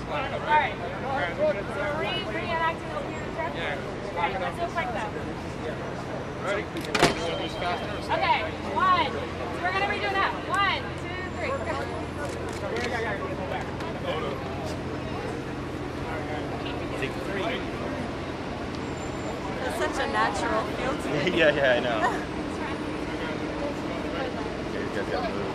Alright. So reenacting the weird trip? Yeah. Alright, let's do it quick though. Ready? Okay, one. So we're gonna redo that. 1, 2, 3. Take 3. It's such a natural feel to it. Yeah, I know. You guys gotta move.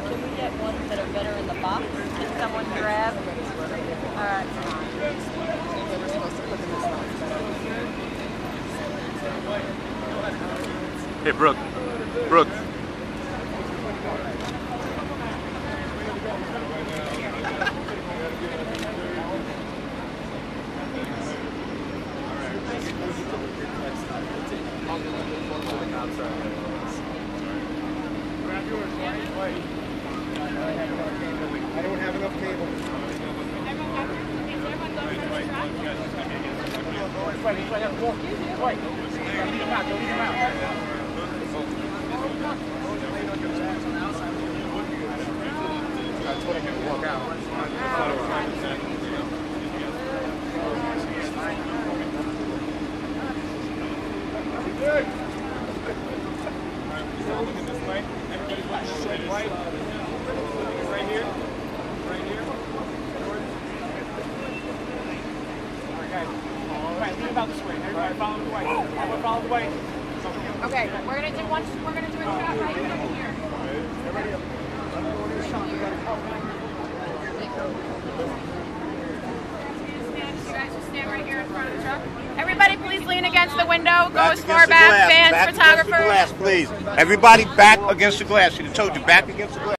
Can we get ones that are better in the box? Can someone grab? Alright. Hey, Brooke. Brooke. I don't have enough cable. Good. Looking this way. Everybody's looking right. Right here. Right here. Alright, guys. Alright, lean about this way. Everybody follow the way. Everybody follow the way. Okay, we're gonna do a shot right here. Everybody up. You guys just stand right here in front of the truck. Everybody please lean against the window. Go as far back, fans, photographers. Please. Everybody back against the glass. She told you, back against the glass.